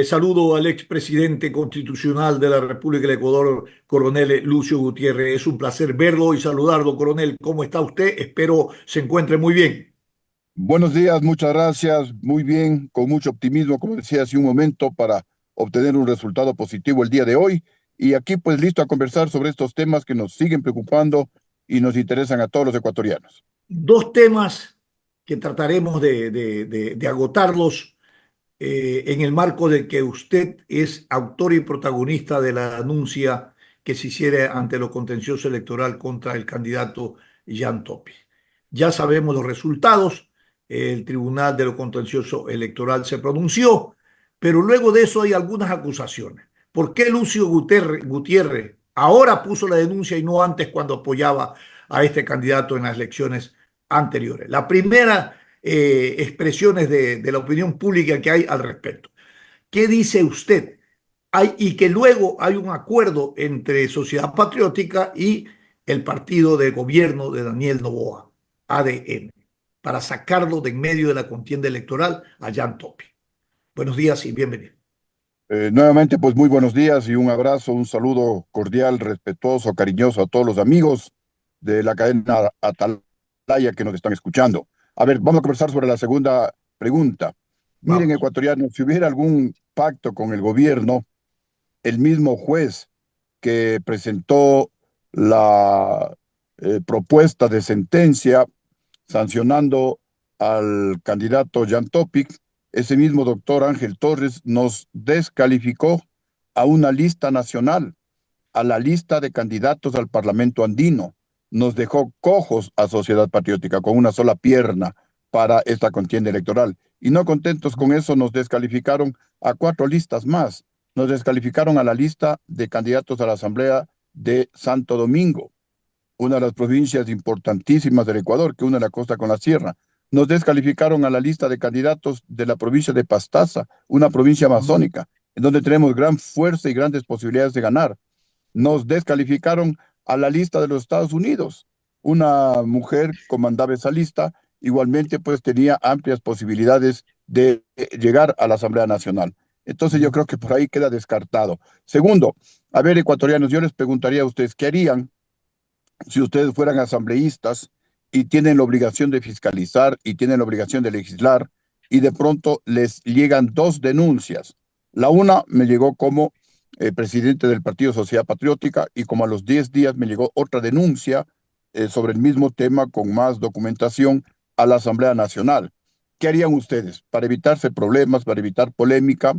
Saludo al expresidente constitucional de la República del Ecuador, coronel Lucio Gutiérrez. Es un placer verlo y saludarlo, coronel. ¿Cómo está usted? Espero se encuentre muy bien. Buenos días, muchas gracias. Muy bien, con mucho optimismo, como decía hace un momento, para obtener un resultado positivo el día de hoy. Y aquí pues listo a conversar sobre estos temas que nos siguen preocupando y nos interesan a todos los ecuatorianos. Dos temas que trataremos de agotarlos en el marco de que usted es autor y protagonista de la denuncia que se hiciera ante lo contencioso electoral contra el candidato Jan Topi. Ya sabemos los resultados, el Tribunal de lo Contencioso Electoral se pronunció, pero luego de eso hay algunas acusaciones. ¿Por qué Lucio Gutiérrez ahora puso la denuncia y no antes cuando apoyaba a este candidato en las elecciones anteriores? La primera expresiones de la opinión pública que hay al respecto. ¿Qué dice usted? Y que luego hay un acuerdo entre Sociedad Patriótica y el partido de gobierno de Daniel Noboa, ADN, para sacarlo de en medio de la contienda electoral a Jan Topi. Buenos días y bienvenido. Nuevamente, pues muy buenos días y un abrazo, un saludo cordial, respetuoso, cariñoso a todos los amigos de la cadena Atalaya que nos están escuchando. A ver, vamos a conversar sobre la segunda pregunta. Miren, Vamos. ecuatorianos, si hubiera algún pacto con el gobierno, el mismo juez que presentó la propuesta de sentencia sancionando al candidato Jan Topic, ese mismo doctor Ángel Torres nos descalificó a una lista nacional, a la lista de candidatos al Parlamento andino. Nos dejó cojos a Sociedad Patriótica con una sola pierna para esta contienda electoral. Y no contentos con eso, nos descalificaron a 4 listas más. Nos descalificaron a la lista de candidatos a la Asamblea de Santo Domingo, una de las provincias importantísimas del Ecuador, que une la costa con la sierra. Nos descalificaron a la lista de candidatos de la provincia de Pastaza, una provincia amazónica, en donde tenemos gran fuerza y grandes posibilidades de ganar. Nos descalificaron a la lista de los Estados Unidos. Una mujer comandaba esa lista, igualmente pues tenía amplias posibilidades de llegar a la Asamblea Nacional. Entonces yo creo que por ahí queda descartado. Segundo, a ver, ecuatorianos, yo les preguntaría a ustedes, ¿qué harían si ustedes fueran asambleístas y tienen la obligación de fiscalizar y tienen la obligación de legislar y de pronto les llegan 2 denuncias? La una me llegó como presidente del Partido Sociedad Patriótica y como a los 10 días me llegó otra denuncia sobre el mismo tema con más documentación a la Asamblea Nacional. ¿Qué harían ustedes para evitarse problemas, para evitar polémica?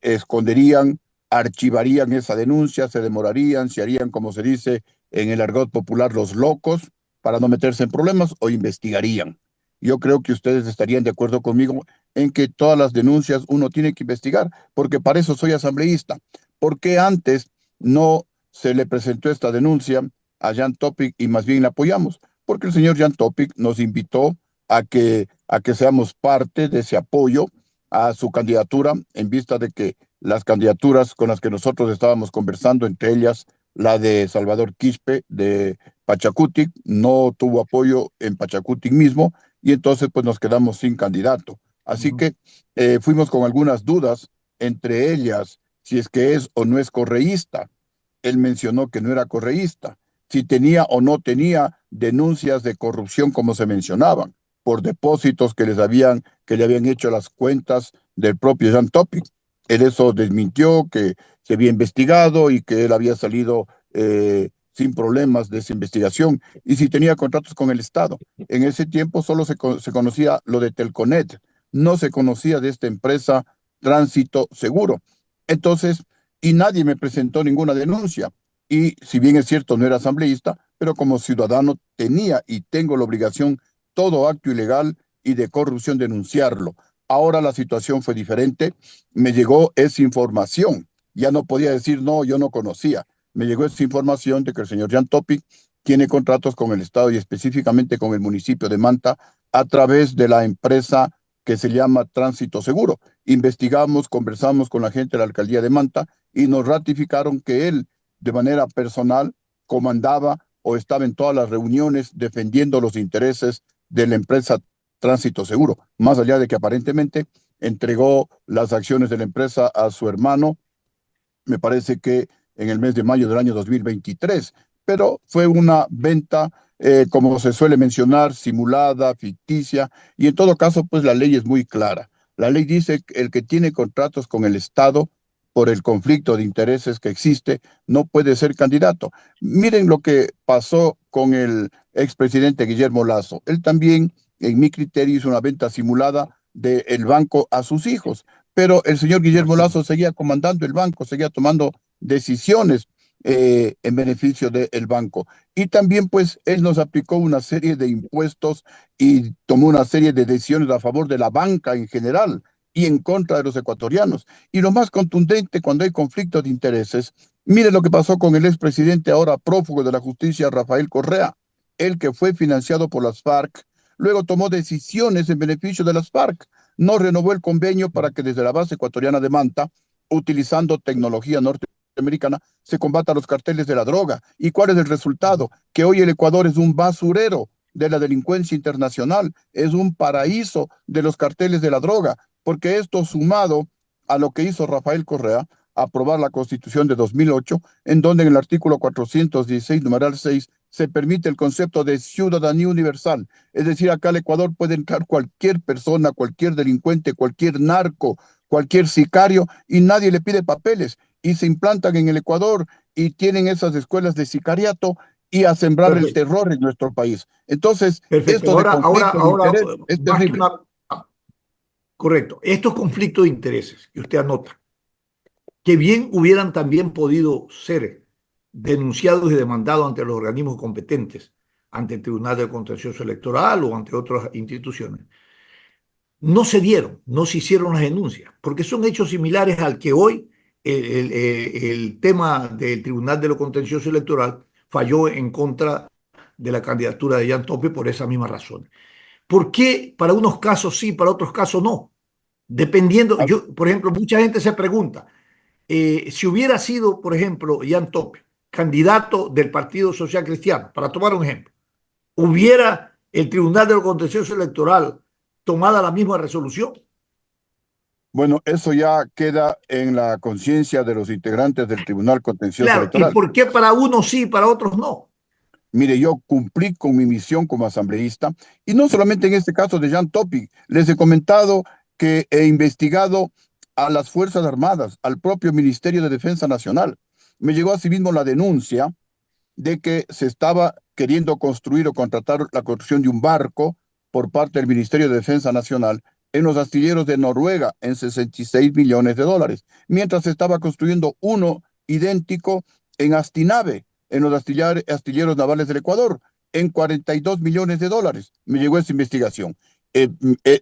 ¿Esconderían, archivarían esa denuncia, se demorarían, se harían, como se dice en el argot popular, los locos para no meterse en problemas o investigarían? Yo creo que ustedes estarían de acuerdo conmigo en que todas las denuncias uno tiene que investigar, porque para eso soy asambleísta. ¿Por qué antes no se le presentó esta denuncia a Jan Topic y más bien la apoyamos? Porque el señor Jan Topic nos invitó a que seamos parte de ese apoyo a su candidatura en vista de que las candidaturas con las que nosotros estábamos conversando, entre ellas la de Salvador Quispe de Pachacutic, no tuvo apoyo en Pachacutic mismo y entonces pues nos quedamos sin candidato. Así que fuimos con algunas dudas, entre ellas si es que es o no es correísta. Él mencionó que no era correísta, si tenía o no tenía denuncias de corrupción como se mencionaban, por depósitos que le habían hecho las cuentas del propio Jan Topic. Él eso desmintió, que se había investigado y que él había salido sin problemas de esa investigación. Y si tenía contratos con el Estado. En ese tiempo solo se conocía lo de Telconet, no se conocía de esta empresa Tránsito Seguro. Entonces, y nadie me presentó ninguna denuncia. Y si bien es cierto, no era asambleísta, pero como ciudadano tenía y tengo la obligación todo acto ilegal y de corrupción denunciarlo. Ahora la situación fue diferente, me llegó esa información, ya no podía decir no, yo no conocía, me llegó esa información de que el señor Jan Topic tiene contratos con el Estado y específicamente con el municipio de Manta a través de la empresa que se llama Tránsito Seguro. Investigamos, conversamos con la gente de la alcaldía de Manta y nos ratificaron que él de manera personal comandaba o estaba en todas las reuniones defendiendo los intereses de la empresa Tránsito Seguro, más allá de que aparentemente entregó las acciones de la empresa a su hermano, me parece que en el mes de mayo del año 2023, pero fue una venta, como se suele mencionar, simulada, ficticia, y en todo caso, pues la ley es muy clara. La ley dice que el que tiene contratos con el Estado por el conflicto de intereses que existe, no puede ser candidato. Miren lo que pasó con el expresidente Guillermo Lasso. Él también, en mi criterio, hizo una venta simulada del banco a sus hijos, pero el señor Guillermo Lasso seguía comandando el banco, seguía tomando decisiones en beneficio del banco. Y también, pues, él nos aplicó una serie de impuestos y tomó una serie de decisiones a favor de la banca en general y en contra de los ecuatorianos. Y lo más contundente cuando hay conflictos de intereses, mire lo que pasó con el expresidente ahora prófugo de la justicia, Rafael Correa, el que fue financiado por las FARC, luego tomó decisiones en beneficio de las FARC, no renovó el convenio para que desde la base ecuatoriana de Manta, utilizando tecnología norteamericana, se combata los carteles de la droga. ¿Y cuál es el resultado? Que hoy el Ecuador es un basurero de la delincuencia internacional, es un paraíso de los carteles de la droga, porque esto sumado a lo que hizo Rafael Correa, aprobar la Constitución de 2008, en donde en el artículo 416, numeral 6, se permite el concepto de ciudadanía universal. Es decir, acá al Ecuador puede entrar cualquier persona, cualquier delincuente, cualquier narco, cualquier sicario, y nadie le pide papeles. Y se implantan en el Ecuador y tienen esas escuelas de sicariato y a sembrar el Perfecto, terror en nuestro país. Entonces, perfecto. esto de conflicto de interés es Más que terrible. una, correcto, estos conflictos de intereses que usted anota, que bien hubieran también podido ser denunciados y demandados ante los organismos competentes, ante el Tribunal de Contencioso Electoral o ante otras instituciones, no se dieron, no se hicieron las denuncias, porque son hechos similares al que hoy el tema del Tribunal de lo Contencioso Electoral falló en contra de la candidatura de Jan Tope por esa misma razón. ¿Por qué para unos casos sí, para otros casos no? Dependiendo, Ah, yo, por ejemplo, mucha gente se pregunta, si hubiera sido, por ejemplo, Jan Tope, candidato del Partido Social Cristiano, para tomar un ejemplo, ¿hubiera el Tribunal de lo Contencioso Electoral tomada la misma resolución? bueno, eso ya queda en la conciencia de los integrantes del Tribunal Contencioso Claro, ¿y Electoral. por qué para unos sí y para otros no? Mire, yo cumplí con mi misión como asambleísta y no solamente en este caso de Jan Topic, les he comentado que he investigado a las Fuerzas Armadas, al propio Ministerio de Defensa Nacional. Me llegó asimismo la denuncia de que se estaba queriendo construir o contratar la construcción de un barco por parte del Ministerio de Defensa Nacional en los astilleros de Noruega en 66 millones de dólares, mientras se estaba construyendo uno idéntico en Astinave, en los astilleros navales del Ecuador, en 42 millones de dólares. Me llegó esa investigación,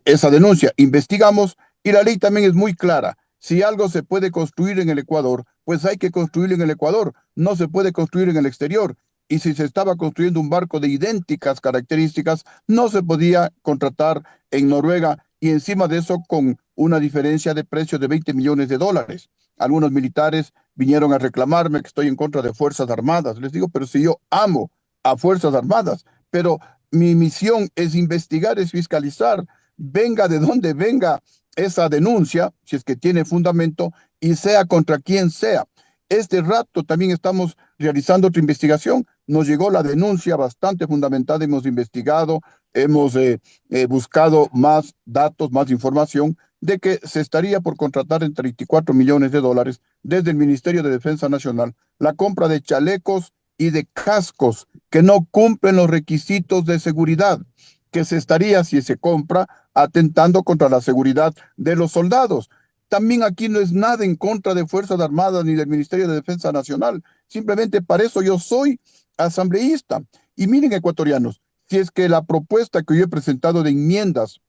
esa denuncia. Investigamos y la ley también es muy clara. Si algo se puede construir en el Ecuador, pues hay que construirlo en el Ecuador. No se puede construir en el exterior. Y si se estaba construyendo un barco de idénticas características, no se podía contratar en Noruega y encima de eso con una diferencia de precio de 20 millones de dólares. Algunos militares vinieron a reclamarme que estoy en contra de Fuerzas Armadas. Les digo, pero si yo amo a Fuerzas Armadas, pero mi misión es investigar, es fiscalizar, venga de donde venga esa denuncia, si es que tiene fundamento, y sea contra quien sea. Este rato también estamos realizando otra investigación. Nos llegó la denuncia bastante fundamentada, hemos investigado, hemos buscado más datos, más información de que se estaría por contratar en 34 millones de dólares desde el Ministerio de Defensa Nacional la compra de chalecos y de cascos que no cumplen los requisitos de seguridad, que se estaría, si se compra, atentando contra la seguridad de los soldados. También aquí no es nada en contra de Fuerzas Armadas ni del Ministerio de Defensa Nacional. Simplemente para eso yo soy asambleísta. Y miren, ecuatorianos, si es que la propuesta que yo he presentado de enmiendas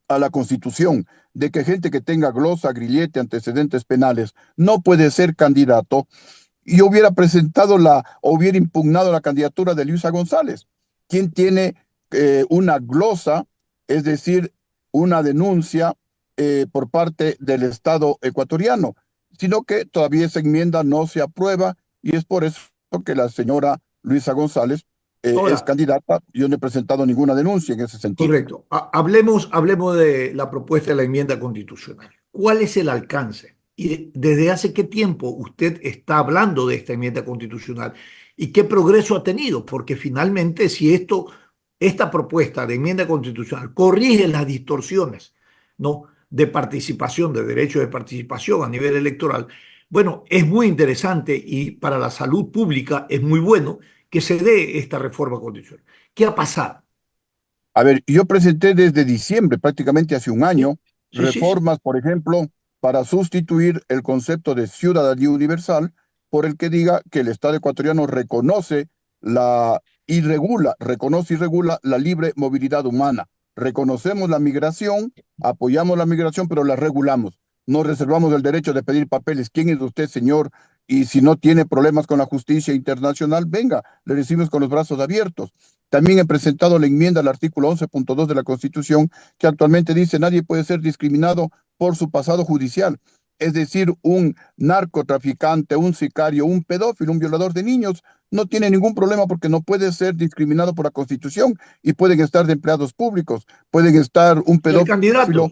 a la Constitución, de que gente que tenga glosa, grillete, antecedentes penales, no puede ser candidato, yo hubiera presentado o hubiera impugnado la candidatura de Luisa González, quien tiene una glosa, es decir, una denuncia por parte del Estado ecuatoriano, sino que todavía esa enmienda no se aprueba y es por eso que la señora Luisa González es Ahora, candidata. Yo no he presentado ninguna denuncia en ese sentido. correcto. Hablemos de la propuesta de la enmienda constitucional. ¿Cuál es el alcance? ¿Y desde hace qué tiempo usted está hablando de esta enmienda constitucional? ¿Y qué progreso ha tenido? Porque finalmente, si esta propuesta de enmienda constitucional corrige las distorsiones, ¿no? de participación, de derecho de participación a nivel electoral, bueno, es muy interesante y para la salud pública es muy bueno que se dé esta reforma constitucional. ¿Qué ha pasado? A ver, yo presenté desde diciembre, prácticamente hace un Sí, año, sí, sí, sí. reformas, por ejemplo, para sustituir el concepto de ciudadanía universal por el que diga que el Estado ecuatoriano reconoce la reconoce y regula la libre movilidad humana. Reconocemos la migración, apoyamos la migración, pero la regulamos. No reservamos el derecho de pedir papeles. ¿Quién es usted, señor? Y si no tiene problemas con la justicia internacional, venga, le recibimos con los brazos abiertos. También he presentado la enmienda al artículo 11.2 de la Constitución, que actualmente dice nadie puede ser discriminado por su pasado judicial. Es decir, un narcotraficante, un sicario, un pedófilo, un violador de niños, no tiene ningún problema porque no puede ser discriminado por la Constitución y pueden estar de empleados públicos, pueden estar un Y el pedófilo candidato,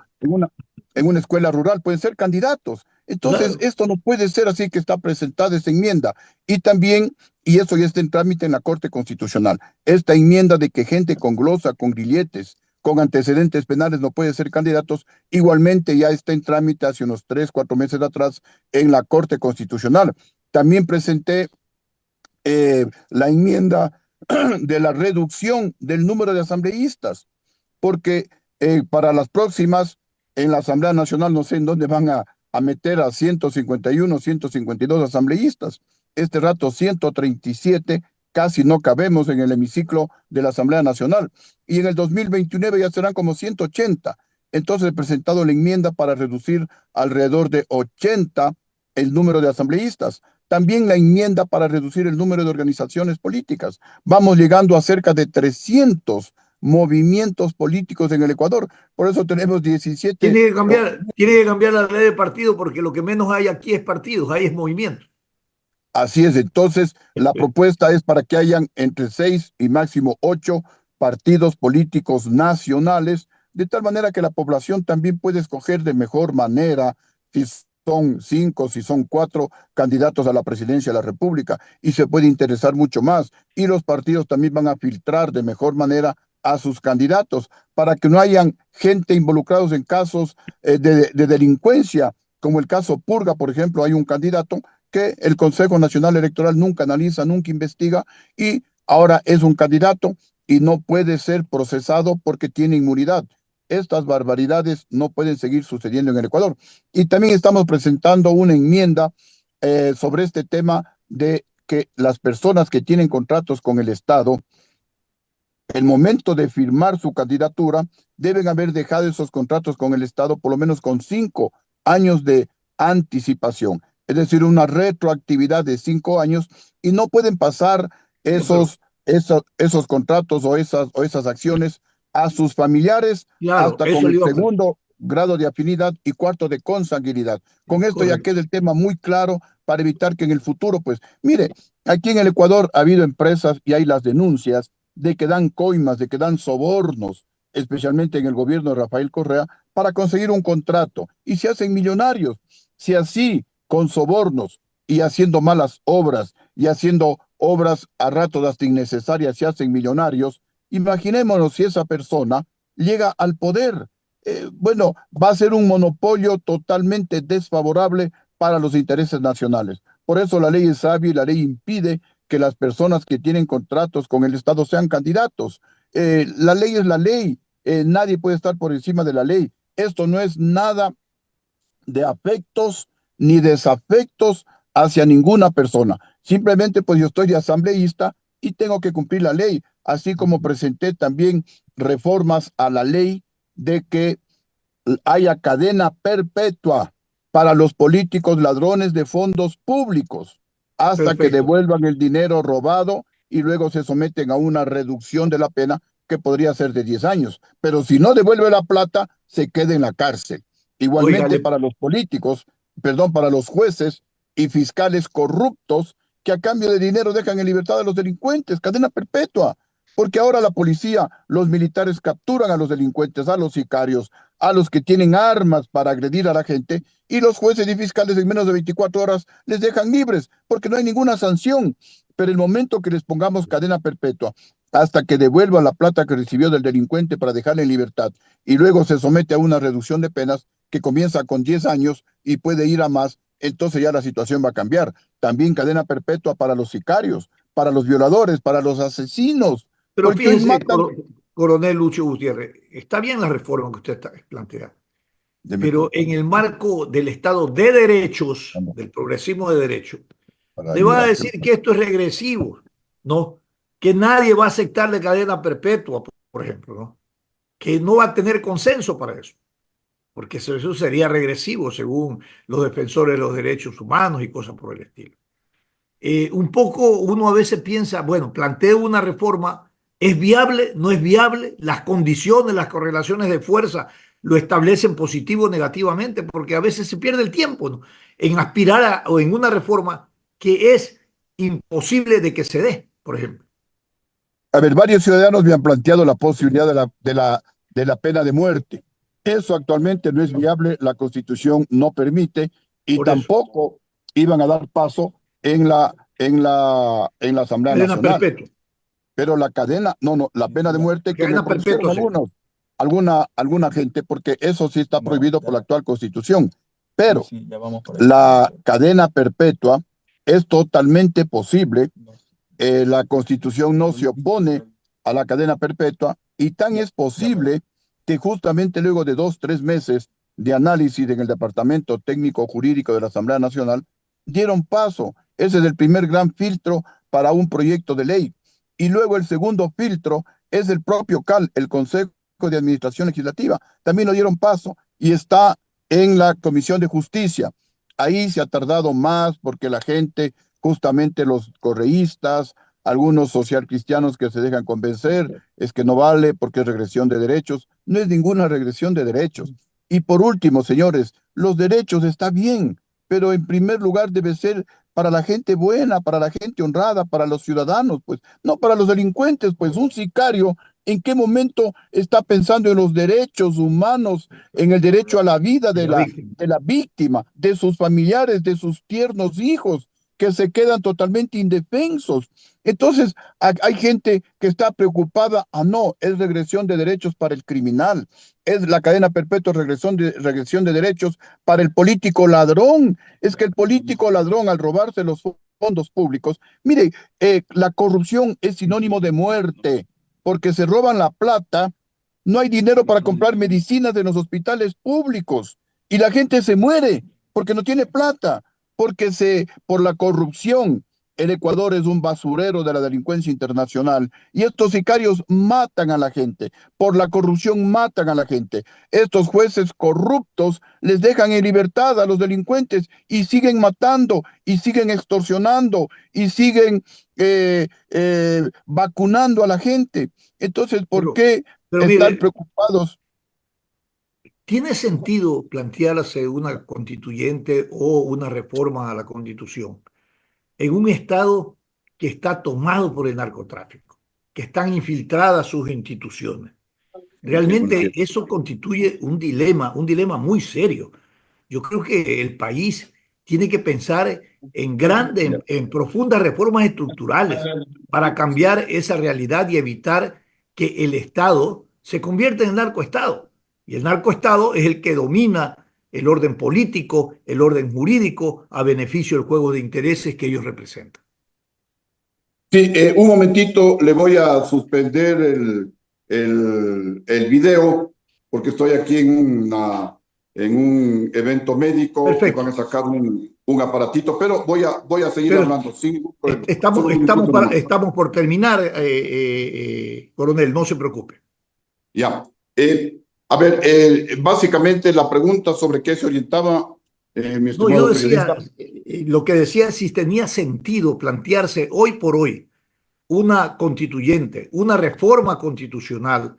en una escuela rural, pueden ser candidatos. Entonces, claro. esto no puede ser así que está presentada esta enmienda. Y también, y eso ya está en trámite en la Corte Constitucional, esta enmienda de que gente con glosa, con grilletes, con antecedentes penales no puede ser candidatos, igualmente ya está en trámite hace unos 3, 4 meses atrás en la Corte Constitucional. También presenté la enmienda de la reducción del número de asambleístas, porque para las próximas, en la Asamblea Nacional, no sé en dónde van a meter a 151, 152 asambleístas. Este rato 137, casi no cabemos en el hemiciclo de la Asamblea Nacional. Y en el 2029 ya serán como 180. Entonces he presentado la enmienda para reducir alrededor de 80 el número de asambleístas. También la enmienda para reducir el número de organizaciones políticas. Vamos llegando a cerca de 300 movimientos políticos en el Ecuador. Por eso tenemos 17. Tiene que cambiar la ley de partido porque lo que menos hay aquí es partidos, hay es movimiento. Así es, entonces la propuesta es para que hayan entre 6 y máximo 8 partidos políticos nacionales, de tal manera que la población también puede escoger de mejor manera si son 5, si son 4 candidatos a la presidencia de la República, y se puede interesar mucho más. Y los partidos también van a filtrar de mejor manera a sus candidatos para que no hayan gente involucrados en casos de delincuencia, como el caso Purga, por ejemplo. Hay un candidato que el Consejo Nacional Electoral nunca analiza, nunca investiga, y ahora es un candidato y no puede ser procesado porque tiene inmunidad. Estas barbaridades no pueden seguir sucediendo en el Ecuador. Y también estamos presentando una enmienda sobre este tema de que las personas que tienen contratos con el Estado, el momento de firmar su candidatura, deben haber dejado esos contratos con el Estado por lo menos con 5 años de anticipación, es decir, una retroactividad de 5 años, y no pueden pasar No, pero esos contratos o esas acciones a sus familiares claro, hasta con eso le el iba a preguntar. segundo grado de afinidad y cuarto de consanguinidad. Con esto ya Correcto. queda el tema muy claro para evitar que en el futuro, pues, mire, aquí en el Ecuador ha habido empresas y hay las denuncias de que dan coimas, de que dan sobornos, especialmente en el gobierno de Rafael Correa, para conseguir un contrato y se hacen millonarios. Si así, con sobornos y haciendo malas obras y haciendo obras a ratos hasta innecesarias, se hacen millonarios, imaginémonos si esa persona llega al poder. Bueno, va a ser un monopolio totalmente desfavorable para los intereses nacionales. Por eso la ley es sabia y la ley impide que las personas que tienen contratos con el Estado sean candidatos. La ley es la ley, nadie puede estar por encima de la ley. Esto no es nada de afectos ni desafectos hacia ninguna persona. Simplemente pues yo estoy de asambleísta y tengo que cumplir la ley, así como presenté también reformas a la ley de que haya cadena perpetua para los políticos ladrones de fondos públicos hasta que Perfecto. devuelvan el dinero robado y luego se someten a una reducción de la pena que podría ser de 10 años. Pero si no devuelve la plata, se queda en la cárcel. Oiga, Igualmente para los políticos, perdón, para los jueces y fiscales corruptos que a cambio de dinero dejan en libertad a los delincuentes, cadena perpetua, porque ahora la policía, los militares capturan a los delincuentes, a los sicarios, a los que tienen armas para agredir a la gente, y los jueces y fiscales en menos de 24 horas les dejan libres, porque no hay ninguna sanción. Pero el momento que les pongamos cadena perpetua, hasta que devuelva la plata que recibió del delincuente para dejarle en libertad, y luego se somete a una reducción de penas que comienza con 10 años y puede ir a más, entonces ya la situación va a cambiar. También cadena perpetua para los sicarios, para los violadores, para los asesinos, Pero porque hoy fíjese, matan. coronel Lucho Gutiérrez, está bien la reforma que usted plantea, Deme, pero en el marco del Estado de derechos, vamos, del progresismo de derechos, para le va a ayudarte. decir que esto es regresivo, ¿no? Que nadie va a aceptarle cadena perpetua, por ejemplo, ¿no? Que no va a tener consenso para eso, porque eso sería regresivo según los defensores de los derechos humanos y cosas por el estilo. Un poco uno a veces piensa, bueno, planteo una reforma, ¿es viable? ¿No es viable? Las condiciones, las correlaciones de fuerza lo establecen positivo o negativamente, porque a veces se pierde el tiempo, ¿no? En aspirar o en una reforma que es imposible de que se dé, por ejemplo. A ver, varios ciudadanos me han planteado la posibilidad de la pena de muerte. Eso actualmente no es viable, la Constitución no permite y Por eso, tampoco iban a dar paso en la Asamblea cadena Nacional. perpetua. Pero la cadena, no, no, la pena de muerte que me Cadena conocieron perpetua, sí. alguna gente, porque eso sí está prohibido por la actual Constitución. Pero la cadena perpetua es totalmente posible. La Constitución no se opone a la cadena perpetua y tan es posible que justamente luego de 2, 3 meses de análisis en el Departamento Técnico Jurídico de la Asamblea Nacional, dieron paso. Ese es el primer gran filtro para un proyecto de ley. Y luego el segundo filtro es el propio CAL, el Consejo de Administración Legislativa. También lo dieron paso y está en la Comisión de Justicia. Ahí se ha tardado más porque la gente, justamente los correístas, algunos socialcristianos que se dejan convencer, es que no vale porque es regresión de derechos. No es ninguna regresión de derechos. Y por último, señores, los derechos está bien, pero en primer lugar debe ser para la gente buena, para la gente honrada, para los ciudadanos, pues no para los delincuentes, pues un sicario, ¿en qué momento está pensando en los derechos humanos, en el derecho a la vida De de la la, víctima. de la víctima, de sus familiares, de sus tiernos hijos, que se quedan totalmente indefensos? Entonces, hay gente que está preocupada, no, es regresión de derechos para el criminal, es la cadena perpetua, regresión de derechos para el político ladrón. Es que el político ladrón, al robarse los fondos públicos, mire, la corrupción es sinónimo de muerte, porque se roban la plata, no hay dinero para comprar medicinas en los hospitales públicos y la gente se muere porque no tiene plata, por la corrupción. El Ecuador es un basurero de la delincuencia internacional y estos sicarios matan a la gente, por la corrupción matan a la gente. Estos jueces corruptos les dejan en libertad a los delincuentes y siguen matando y siguen extorsionando y siguen vacunando a la gente. Entonces, ¿por Pero, qué pero están mire, preocupados? ¿tiene sentido plantearse una constituyente o una reforma a la Constitución en un Estado que está tomado por el narcotráfico, que están infiltradas sus instituciones? Realmente eso constituye un dilema muy serio. Yo creo que el país tiene que pensar en grandes, en profundas reformas estructurales para cambiar esa realidad y evitar que el Estado se convierta en narcoestado. Y el narcoestado es el que domina el orden político, el orden jurídico, a beneficio del juego de intereses que ellos representan. Sí, un momentito, le voy a suspender el video porque estoy aquí en un evento médico que Perfecto. van a sacar un aparatito, pero voy a seguir Pero hablando sin ningún problema. estamos, Solo un estamos, minuto nomás. estamos por terminar, coronel, no se preocupe. Ya. A ver, básicamente la pregunta sobre qué se orientaba, mi No, yo estimado decía, periodista. lo que decía, si tenía sentido plantearse hoy por hoy una constituyente, una reforma constitucional,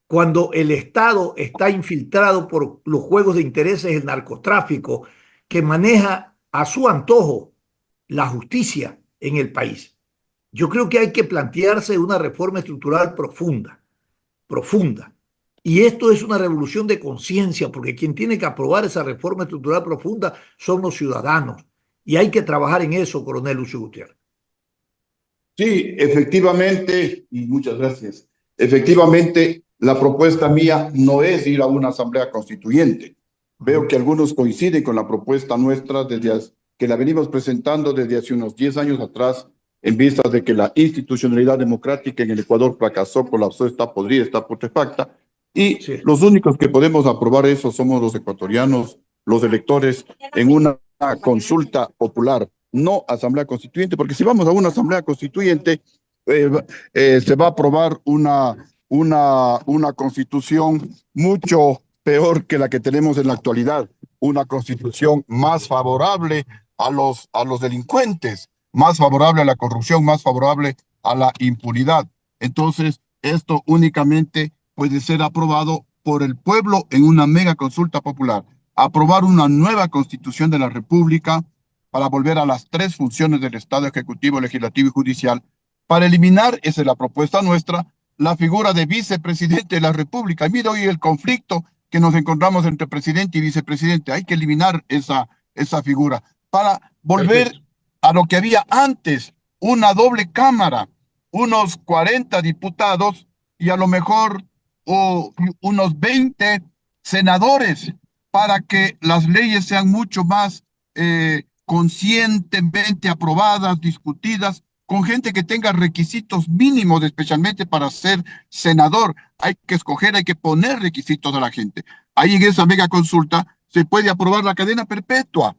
cuando el Estado está infiltrado por los juegos de intereses del narcotráfico, que maneja a su antojo la justicia, en el país. Yo creo que hay que plantearse una reforma estructural profunda, profunda. Y esto es una revolución de conciencia, porque quien tiene que aprobar esa reforma estructural profunda son los ciudadanos. Y hay que trabajar en eso, coronel Lucio Gutiérrez. Sí, efectivamente, y muchas gracias. Efectivamente, la propuesta mía no es ir a una asamblea constituyente. Veo que algunos coinciden con la propuesta nuestra que la venimos presentando desde hace unos 10 años atrás, en vista de que la institucionalidad democrática en el Ecuador fracasó, colapsó, está podrida, está putrefacta, y Sí, los únicos que podemos aprobar eso somos los ecuatorianos, los electores, en una consulta popular, no asamblea constituyente, porque si vamos a una asamblea constituyente, eh, se va a aprobar una constitución mucho peor que la que tenemos en la actualidad, una constitución más favorable a los delincuentes, más favorable a la corrupción, más favorable a la impunidad. Entonces, esto únicamente puede ser aprobado por el pueblo en una mega consulta popular. Aprobar una nueva constitución de la República para volver a las tres funciones del Estado ejecutivo, legislativo y judicial, para eliminar, esa es la propuesta nuestra, la figura de vicepresidente de la República. Y mira hoy el conflicto que nos encontramos entre presidente y vicepresidente. Hay que eliminar esa figura para volver perfecto. a lo que había antes, una doble cámara, unos 40 diputados y a lo mejor unos 20 senadores para que las leyes sean mucho más conscientemente aprobadas, discutidas, con gente que tenga requisitos mínimos, especialmente para ser senador. Hay que escoger, hay que poner requisitos a la gente. Ahí en esa mega consulta se puede aprobar la cadena perpetua.